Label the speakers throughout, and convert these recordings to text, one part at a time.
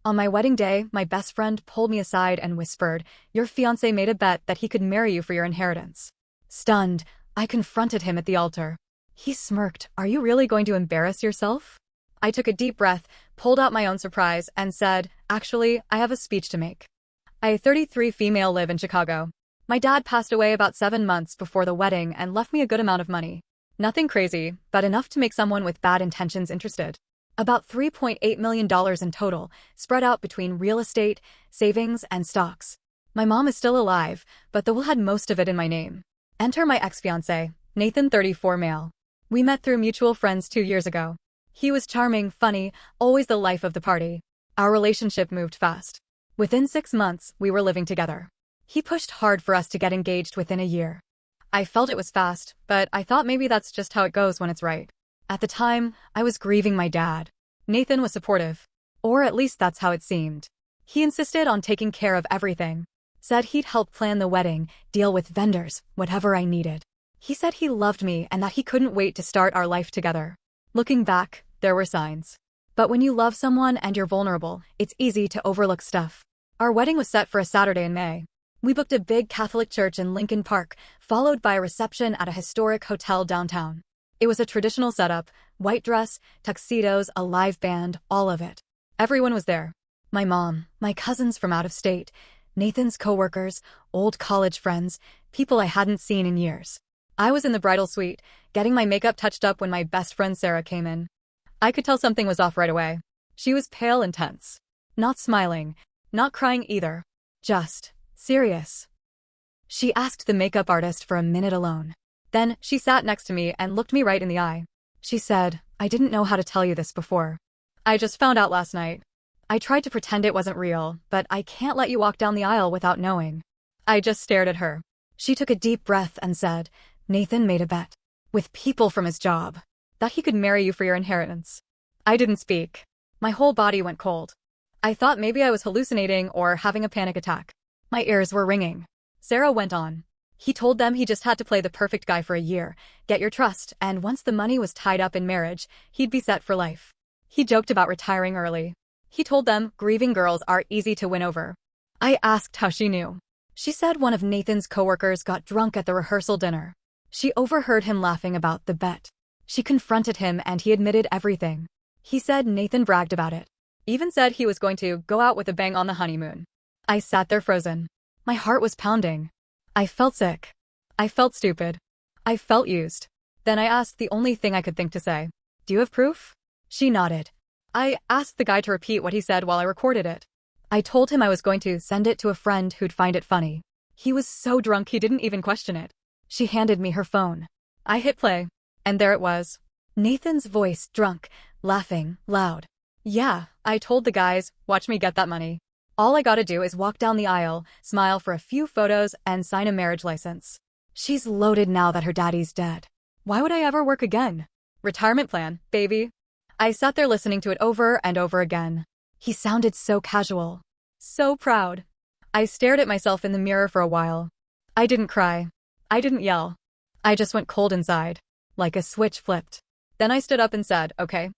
Speaker 1: On my wedding day, my best friend pulled me aside and whispered, "Your fiancé made a bet that he could marry you for your inheritance." Stunned, I confronted him at the altar. He smirked. "Are you really going to embarrass yourself?" I took a deep breath, pulled out my own surprise, and said, "Actually, I have a speech to make. I, 33 female, live in Chicago. My dad passed away about 7 months before the wedding and left me a good amount of money. Nothing crazy, but enough to make someone with bad intentions interested. About $3.8 million in total, spread out between real estate, savings, and stocks. My mom is still alive, but the will had most of it in my name. Enter my ex-fiancé, Nathan, 34 male. We met through mutual friends 2 years ago. He was charming, funny, always the life of the party. Our relationship moved fast. Within 6 months, we were living together. He pushed hard for us to get engaged within a year. I felt it was fast, but I thought maybe that's just how it goes when it's right. At the time, I was grieving my dad. Nathan was supportive. Or at least that's how it seemed. He insisted on taking care of everything. Said he'd help plan the wedding, deal with vendors, whatever I needed. He said he loved me and that he couldn't wait to start our life together. Looking back, there were signs. But when you love someone and you're vulnerable, it's easy to overlook stuff. Our wedding was set for a Saturday in May. We booked a big Catholic church in Lincoln Park, followed by a reception at a historic hotel downtown. It was a traditional setup, white dress, tuxedos, a live band, all of it. Everyone was there. My mom, my cousins from out of state, Nathan's coworkers, old college friends, people I hadn't seen in years. I was in the bridal suite, getting my makeup touched up when my best friend Sarah came in. I could tell something was off right away. She was pale and tense. Not smiling, not crying either. Just serious. She asked the makeup artist for a minute alone. Then, she sat next to me and looked me right in the eye. She said, "I didn't know how to tell you this before. I just found out last night. I tried to pretend it wasn't real, but I can't let you walk down the aisle without knowing." I just stared at her. She took a deep breath and said, "Nathan made a bet. With people from his job. That he could marry you for your inheritance." I didn't speak. My whole body went cold. I thought maybe I was hallucinating or having a panic attack. My ears were ringing. Sarah went on. "He told them he just had to play the perfect guy for a year, get your trust, and once the money was tied up in marriage, he'd be set for life. He joked about retiring early. He told them grieving girls are easy to win over." I asked how she knew. She said one of Nathan's coworkers got drunk at the rehearsal dinner. She overheard him laughing about the bet. She confronted him and he admitted everything. He said Nathan bragged about it. Even said he was going to go out with a bang on the honeymoon. I sat there frozen. My heart was pounding. I felt sick. I felt stupid. I felt used. Then I asked the only thing I could think to say. "Do you have proof?" She nodded. I asked the guy to repeat what he said while I recorded it. I told him I was going to send it to a friend who'd find it funny. He was so drunk he didn't even question it. She handed me her phone. I hit play. And there it was. Nathan's voice, drunk, laughing, loud. "Yeah, I told the guys, watch me get that money. All I gotta do is walk down the aisle, smile for a few photos, and sign a marriage license. She's loaded now that her daddy's dead. Why would I ever work again? Retirement plan, baby." I sat there listening to it over and over again. He sounded so casual. So proud. I stared at myself in the mirror for a while. I didn't cry. I didn't yell. I just went cold inside. Like a switch flipped. Then I stood up and said, "Okay.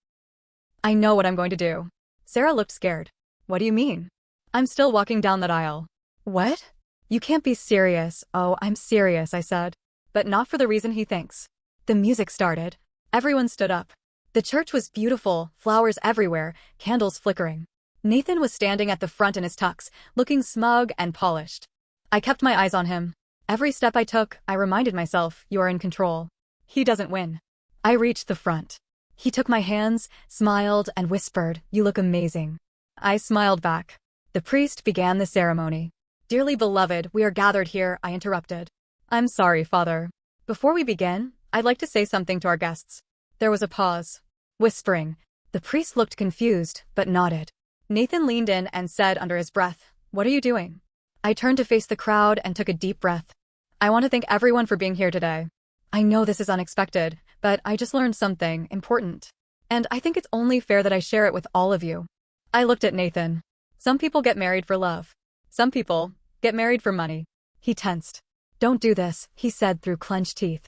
Speaker 1: I know what I'm going to do." Sarah looked scared. "What do you mean?" "I'm still walking down that aisle." "What?" "You can't be serious." "Oh, I'm serious," I said. "But not for the reason he thinks." The music started. Everyone stood up. The church was beautiful, flowers everywhere, candles flickering. Nathan was standing at the front in his tux, looking smug and polished. I kept my eyes on him. Every step I took, I reminded myself, you are in control. He doesn't win. I reached the front. He took my hands, smiled, and whispered, "You look amazing." I smiled back. The priest began the ceremony. "Dearly beloved, we are gathered here," I interrupted. "I'm sorry, Father. Before we begin, I'd like to say something to our guests." There was a pause. Whispering. The priest looked confused, but nodded. Nathan leaned in and said under his breath, "What are you doing?" I turned to face the crowd and took a deep breath. "I want to thank everyone for being here today. I know this is unexpected, but I just learned something important. And I think it's only fair that I share it with all of you." I looked at Nathan. Some people get married for love. Some people get married for money. He tensed. "Don't do this," he said through clenched teeth.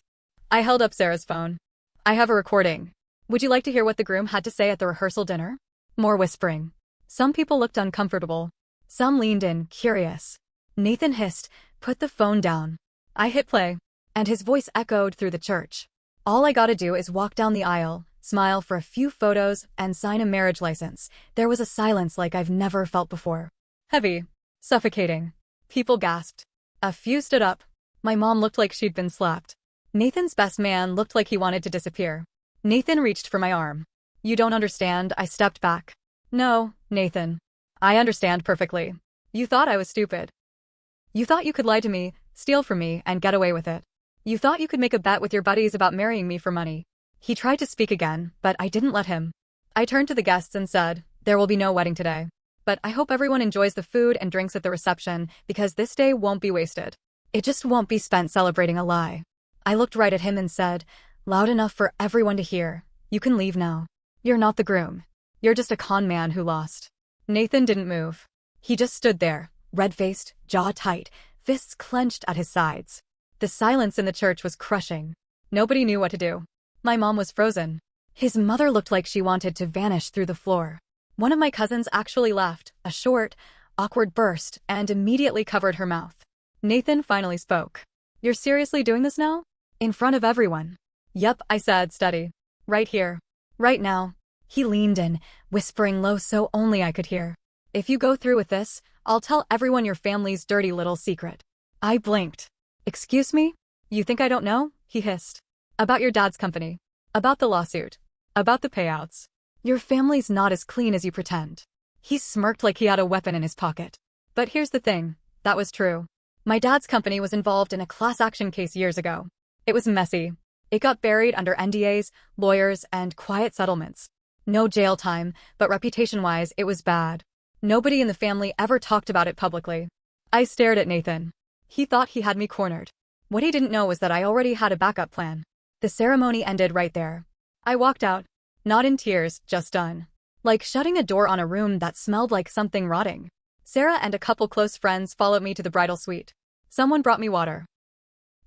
Speaker 1: I held up Sarah's phone. "I have a recording. Would you like to hear what the groom had to say at the rehearsal dinner?" More whispering. Some people looked uncomfortable. Some leaned in, curious. Nathan hissed, "Put the phone down." I hit play, and his voice echoed through the church. "All I gotta do is walk down the aisle, smile for a few photos, and sign a marriage license." There was a silence like I've never felt before. Heavy. Suffocating. People gasped. A few stood up. My mom looked like she'd been slapped. Nathan's best man looked like he wanted to disappear. Nathan reached for my arm. "You don't understand," I stepped back. "No, Nathan. I understand perfectly. You thought I was stupid. You thought you could lie to me, steal from me, and get away with it. You thought you could make a bet with your buddies about marrying me for money." He tried to speak again, but I didn't let him. I turned to the guests and said, "There will be no wedding today. But I hope everyone enjoys the food and drinks at the reception, because this day won't be wasted. It just won't be spent celebrating a lie." I looked right at him and said, loud enough for everyone to hear, "You can leave now. You're not the groom. You're just a con man who lost." Nathan didn't move. He just stood there, red-faced, jaw tight, fists clenched at his sides. The silence in the church was crushing. Nobody knew what to do. My mom was frozen. His mother looked like she wanted to vanish through the floor. One of my cousins actually laughed, a short, awkward burst, and immediately covered her mouth. Nathan finally spoke. "You're seriously doing this now? In front of everyone?" "Yep," I said, steady. "Right here. Right now." He leaned in, whispering low so only I could hear. "If you go through with this, I'll tell everyone your family's dirty little secret." I blinked. "Excuse me? You think I don't know?" he hissed. "About your dad's company. About the lawsuit. About the payouts. Your family's not as clean as you pretend." He smirked like he had a weapon in his pocket. "But here's the thing. That was true. My dad's company was involved in a class action case years ago. It was messy. It got buried under NDAs, lawyers, and quiet settlements. No jail time, but reputation-wise, it was bad. Nobody in the family ever talked about it publicly." I stared at Nathan. He thought he had me cornered. What he didn't know was that I already had a backup plan. The ceremony ended right there. I walked out. Not in tears, just done. Like shutting a door on a room that smelled like something rotting. Sarah and a couple close friends followed me to the bridal suite. Someone brought me water.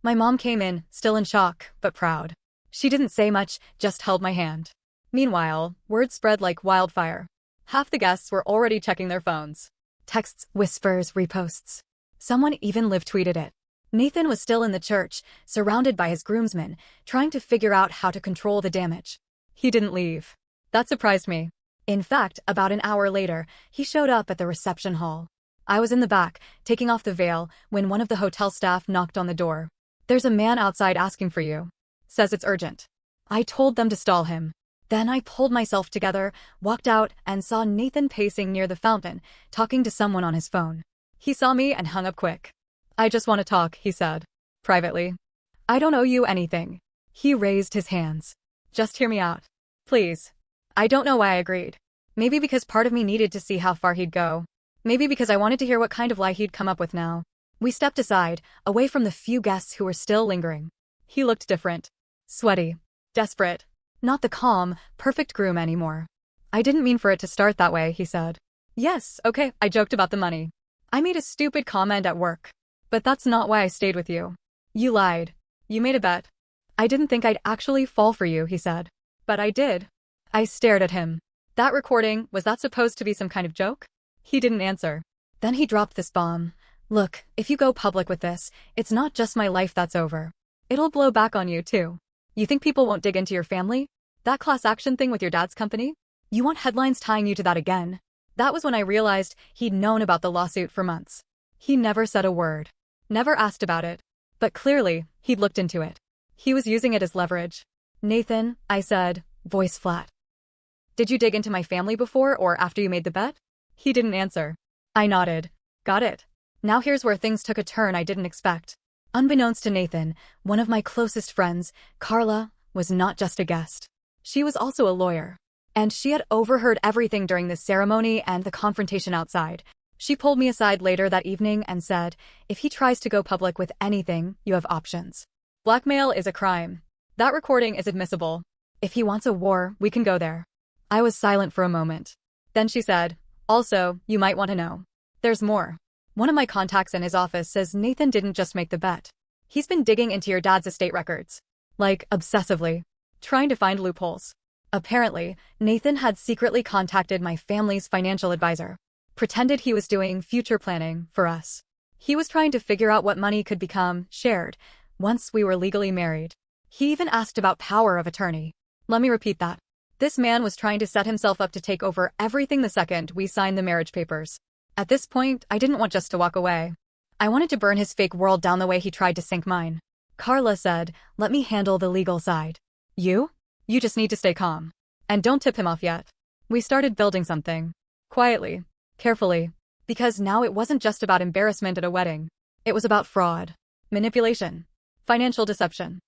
Speaker 1: My mom came in, still in shock, but proud. She didn't say much, just held my hand. Meanwhile, word spread like wildfire. Half the guests were already checking their phones. Texts, whispers, reposts. Someone even live-tweeted it. Nathan was still in the church, surrounded by his groomsmen, trying to figure out how to control the damage. He didn't leave. That surprised me. In fact, about an hour later, he showed up at the reception hall. I was in the back, taking off the veil, when one of the hotel staff knocked on the door. "There's a man outside asking for you. Says it's urgent." I told them to stall him. Then I pulled myself together, walked out, and saw Nathan pacing near the fountain, talking to someone on his phone. He saw me and hung up quick. "I just want to talk," he said. "Privately. I don't owe you anything." He raised his hands. "Just hear me out. Please." I don't know why I agreed. Maybe because part of me needed to see how far he'd go. Maybe because I wanted to hear what kind of lie he'd come up with now. We stepped aside, away from the few guests who were still lingering. He looked different. Sweaty. Desperate. Not the calm, perfect groom anymore. "I didn't mean for it to start that way," he said. "Yes, okay," I joked about the money. "I made a stupid comment at work. But that's not why I stayed with you. You lied. You made a bet. I didn't think I'd actually fall for you," he said. "But I did." I stared at him. "That recording, was that supposed to be some kind of joke?" He didn't answer. Then he dropped this bomb. "Look, if you go public with this, it's not just my life that's over. It'll blow back on you, too. You think people won't dig into your family? That class action thing with your dad's company? You want headlines tying you to that again?" That was when I realized he'd known about the lawsuit for months. He never said a word. Never asked about it. But clearly, he'd looked into it. He was using it as leverage. "Nathan," I said, voice flat. "Did you dig into my family before or after you made the bet?" He didn't answer. I nodded. "Got it. Now here's where things took a turn I didn't expect." Unbeknownst to Nathan, one of my closest friends, Carla, was not just a guest. She was also a lawyer. And she had overheard everything during the ceremony and the confrontation outside. She pulled me aside later that evening and said, "If he tries to go public with anything, you have options. Blackmail is a crime. That recording is admissible. If he wants a war, we can go there." I was silent for a moment. Then she said, "Also, you might want to know. There's more. One of my contacts in his office says Nathan didn't just make the bet. He's been digging into your dad's estate records. Like, obsessively. Trying to find loopholes. Apparently, Nathan had secretly contacted my family's financial advisor, pretended he was doing future planning for us. He was trying to figure out what money could become shared once we were legally married. He even asked about power of attorney. Let me repeat that. This man was trying to set himself up to take over everything the second we signed the marriage papers. At this point, I didn't want just to walk away. I wanted to burn his fake world down the way he tried to sink mine. Carla said, "Let me handle the legal side. You? You just need to stay calm. And don't tip him off yet." We started building something. Quietly. Carefully. Because now it wasn't just about embarrassment at a wedding. It was about fraud, manipulation, financial deception.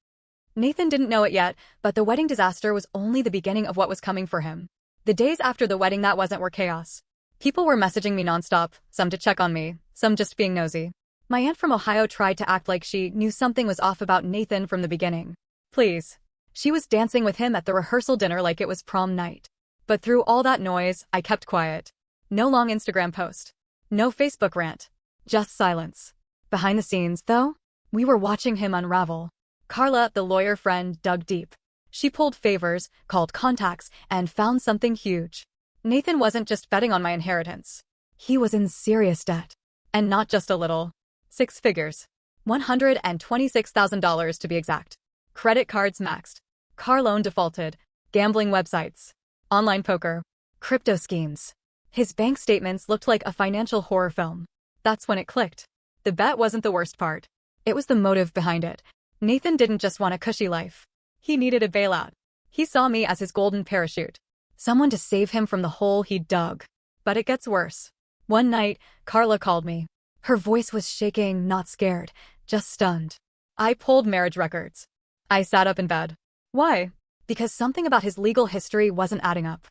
Speaker 1: Nathan didn't know it yet, but the wedding disaster was only the beginning of what was coming for him. The days after the wedding were chaos. People were messaging me nonstop, some to check on me, some just being nosy. My aunt from Ohio tried to act like she knew something was off about Nathan from the beginning. Please. She was dancing with him at the rehearsal dinner like it was prom night. But through all that noise, I kept quiet. No long Instagram post. No Facebook rant. Just silence. Behind the scenes, though, we were watching him unravel. Carla, the lawyer friend, dug deep. She pulled favors, called contacts, and found something huge. Nathan wasn't just betting on my inheritance. He was in serious debt. And not just a little. 6 figures. $126,000 to be exact. Credit cards maxed. Car loan defaulted. Gambling websites. Online poker. Crypto schemes. His bank statements looked like a financial horror film. That's when it clicked. The bet wasn't the worst part. It was the motive behind it. Nathan didn't just want a cushy life. He needed a bailout. He saw me as his golden parachute. Someone to save him from the hole he'd dug. But it gets worse. One night, Carla called me. Her voice was shaking, not scared, just stunned. I pulled marriage records. I sat up in bed. Why? Because something about his legal history wasn't adding up.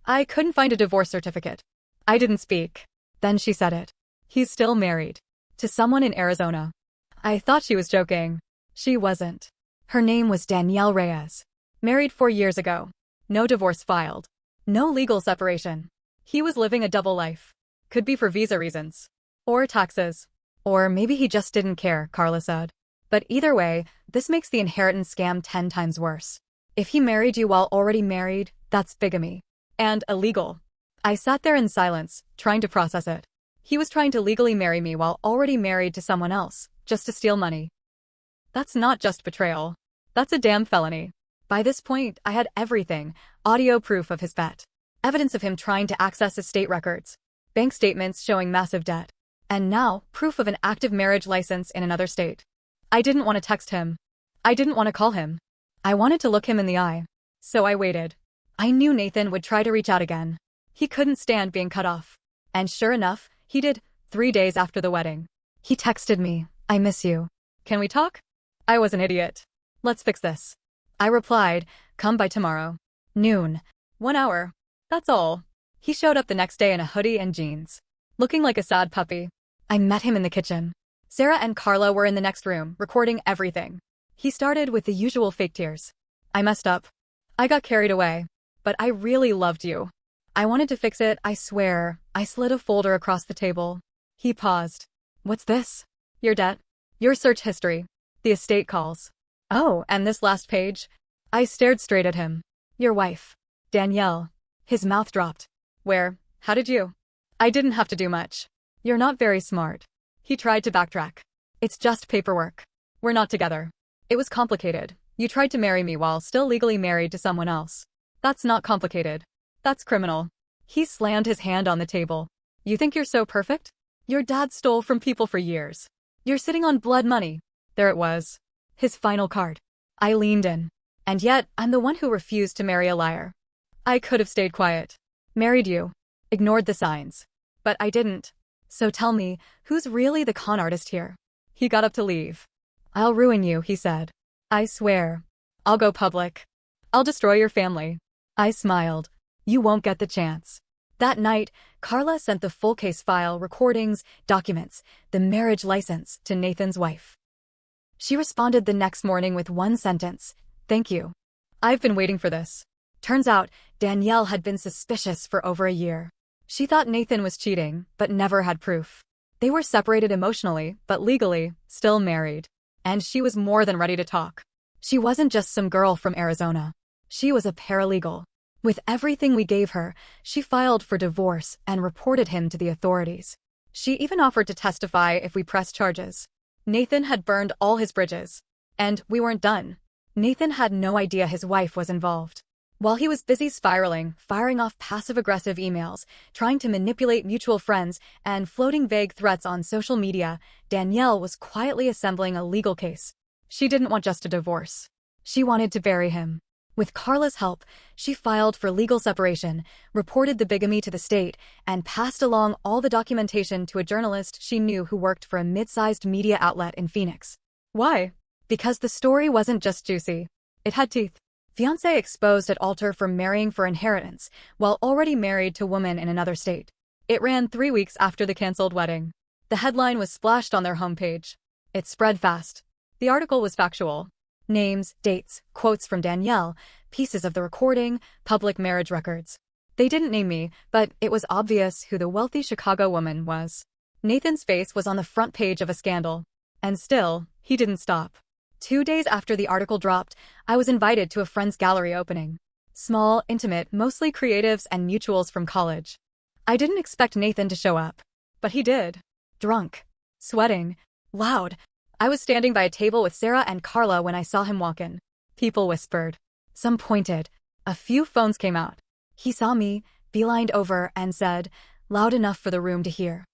Speaker 1: I couldn't find a divorce certificate. I didn't speak. Then she said it. He's still married. To someone in Arizona. I thought she was joking. She wasn't. Her name was Danielle Reyes. Married 4 years ago. No divorce filed. No legal separation. He was living a double life. Could be for visa reasons. Or taxes. Or maybe he just didn't care, Carla said. But either way, this makes the inheritance scam 10 times worse. If he married you while already married, that's bigamy. And illegal. I sat there in silence, trying to process it. He was trying to legally marry me while already married to someone else, just to steal money. That's not just betrayal. That's a damn felony. By this point, I had everything. Audio proof of his bet. Evidence of him trying to access estate records. Bank statements showing massive debt. And now, proof of an active marriage license in another state. I didn't want to text him. I didn't want to call him. I wanted to look him in the eye. So I waited. I knew Nathan would try to reach out again. He couldn't stand being cut off. And sure enough, he did, 3 days after the wedding. He texted me, "I miss you. Can we talk?" I was an idiot. "Let's fix this." I replied, "Come by tomorrow. Noon. 1 hour. That's all." He showed up the next day in a hoodie and jeans. Looking like a sad puppy. I met him in the kitchen. Sarah and Carla were in the next room, recording everything. He started with the usual fake tears. "I messed up. I got carried away. But I really loved you. I wanted to fix it, I swear." I slid a folder across the table. He paused. "What's this?" "Your debt. Your search history. The estate calls." "Oh, and this last page?" I stared straight at him. "Your wife. Danielle." His mouth dropped. "Where? How did you?" "I didn't have to do much." "You're not very smart." He tried to backtrack. "It's just paperwork. We're not together. It was complicated. You tried to marry me while still legally married to someone else. That's not complicated. That's criminal." He slammed his hand on the table. "You think you're so perfect? Your dad stole from people for years. You're sitting on blood money." There it was. His final card. I leaned in. And yet, I'm the one who refused to marry a liar. I could have stayed quiet. Married you. Ignored the signs. But I didn't. So tell me, who's really the con artist here? He got up to leave. "I'll ruin you," he said. "I swear. I'll go public. I'll destroy your family." I smiled. "You won't get the chance." That night, Carla sent the full case file, recordings, documents, the marriage license to Nathan's wife. She responded the next morning with one sentence, "Thank you. I've been waiting for this." Turns out, Danielle had been suspicious for over a year. She thought Nathan was cheating, but never had proof. They were separated emotionally, but legally, still married. And she was more than ready to talk. She wasn't just some girl from Arizona. She was a paralegal. With everything we gave her, she filed for divorce and reported him to the authorities. She even offered to testify if we pressed charges. Nathan had burned all his bridges. And we weren't done. Nathan had no idea his wife was involved. While he was busy spiraling, firing off passive-aggressive emails, trying to manipulate mutual friends, and floating vague threats on social media, Danielle was quietly assembling a legal case. She didn't want just a divorce. She wanted to bury him. With Carla's help, she filed for legal separation, reported the bigamy to the state, and passed along all the documentation to a journalist she knew who worked for a mid-sized media outlet in Phoenix. Why? Because the story wasn't just juicy. It had teeth. Fiancé exposed at altar for marrying for inheritance, while already married to woman in another state. It ran 3 weeks after the cancelled wedding. The headline was splashed on their homepage. It spread fast. The article was factual. Names, dates, quotes from Danielle, pieces of the recording, public marriage records. They didn't name me, but it was obvious who the wealthy Chicago woman was. Nathan's face was on the front page of a scandal. And still, he didn't stop. 2 days after the article dropped, I was invited to a friend's gallery opening. Small, intimate, mostly creatives and mutuals from college. I didn't expect Nathan to show up. But he did. Drunk. Sweating. Loud. I was standing by a table with Sarah and Carla when I saw him walk in. People whispered. Some pointed. A few phones came out. He saw me, beelined over, and said, loud enough for the room to hear.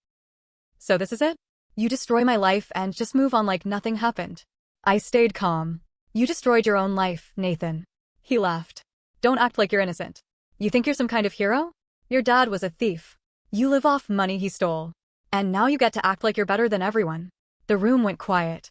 Speaker 1: So this is it? You destroy my life and just move on like nothing happened. I stayed calm. You destroyed your own life, Nathan. He laughed. Don't act like you're innocent. You think you're some kind of hero? Your dad was a thief. You live off money he stole. And now you get to act like you're better than everyone. The room went quiet.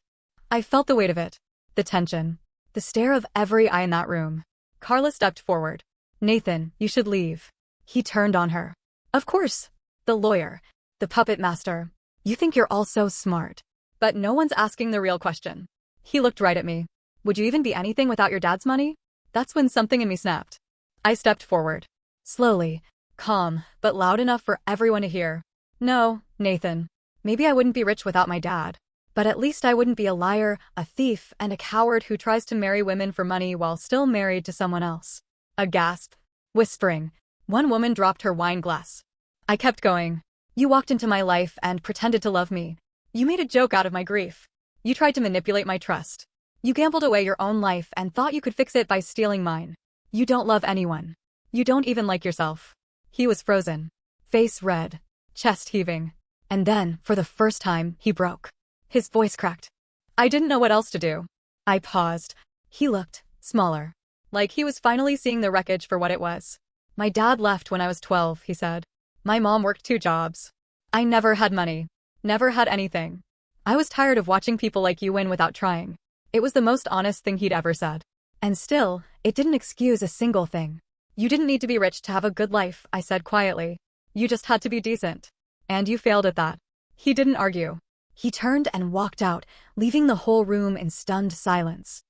Speaker 1: I felt the weight of it. The tension. The stare of every eye in that room. Carla stepped forward. Nathan, you should leave. He turned on her. Of course. The lawyer. The puppet master. You think you're all so smart. But no one's asking the real question. He looked right at me. Would you even be anything without your dad's money? That's when something in me snapped. I stepped forward. Slowly. Calm, but loud enough for everyone to hear. No, Nathan. Maybe I wouldn't be rich without my dad. But at least I wouldn't be a liar, a thief, and a coward who tries to marry women for money while still married to someone else. A gasp. Whispering. One woman dropped her wine glass. I kept going. You walked into my life and pretended to love me. You made a joke out of my grief. You tried to manipulate my trust. You gambled away your own life and thought you could fix it by stealing mine. You don't love anyone. You don't even like yourself. He was frozen. Face red. Chest heaving. And then, for the first time, he broke. His voice cracked. I didn't know what else to do. I paused. He looked smaller. Like he was finally seeing the wreckage for what it was. My dad left when I was 12, he said. My mom worked 2 jobs. I never had money. Never had anything. I was tired of watching people like you win without trying. It was the most honest thing he'd ever said. And still, it didn't excuse a single thing. You didn't need to be rich to have a good life, I said quietly. You just had to be decent. And you failed at that. He didn't argue. He turned and walked out, leaving the whole room in stunned silence.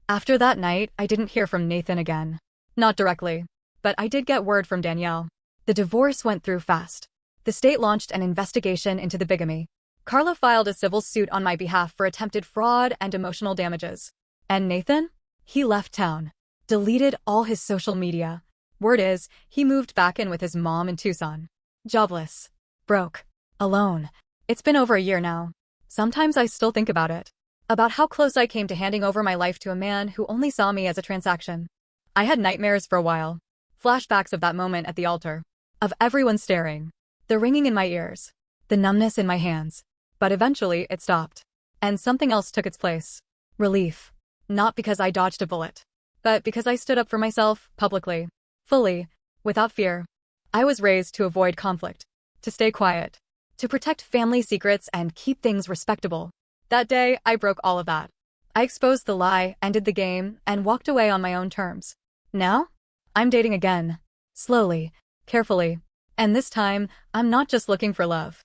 Speaker 1: After that night, I didn't hear from Nathan again. Not directly. But I did get word from Danielle. The divorce went through fast. The state launched an investigation into the bigamy. Carla filed a civil suit on my behalf for attempted fraud and emotional damages. And Nathan? He left town. Deleted all his social media. Word is, he moved back in with his mom in Tucson. Jobless. Broke. Alone. It's been over a year now. Sometimes I still think about it. About how close I came to handing over my life to a man who only saw me as a transaction. I had nightmares for a while. Flashbacks of that moment at the altar. Of everyone staring. The ringing in my ears. The numbness in my hands. But eventually it stopped. And something else took its place. Relief. Not because I dodged a bullet. But because I stood up for myself, publicly. Fully. Without fear. I was raised to avoid conflict. To stay quiet. To protect family secrets and keep things respectable. That day, I broke all of that. I exposed the lie, ended the game, and walked away on my own terms. Now? I'm dating again. Slowly. Carefully. And this time, I'm not just looking for love.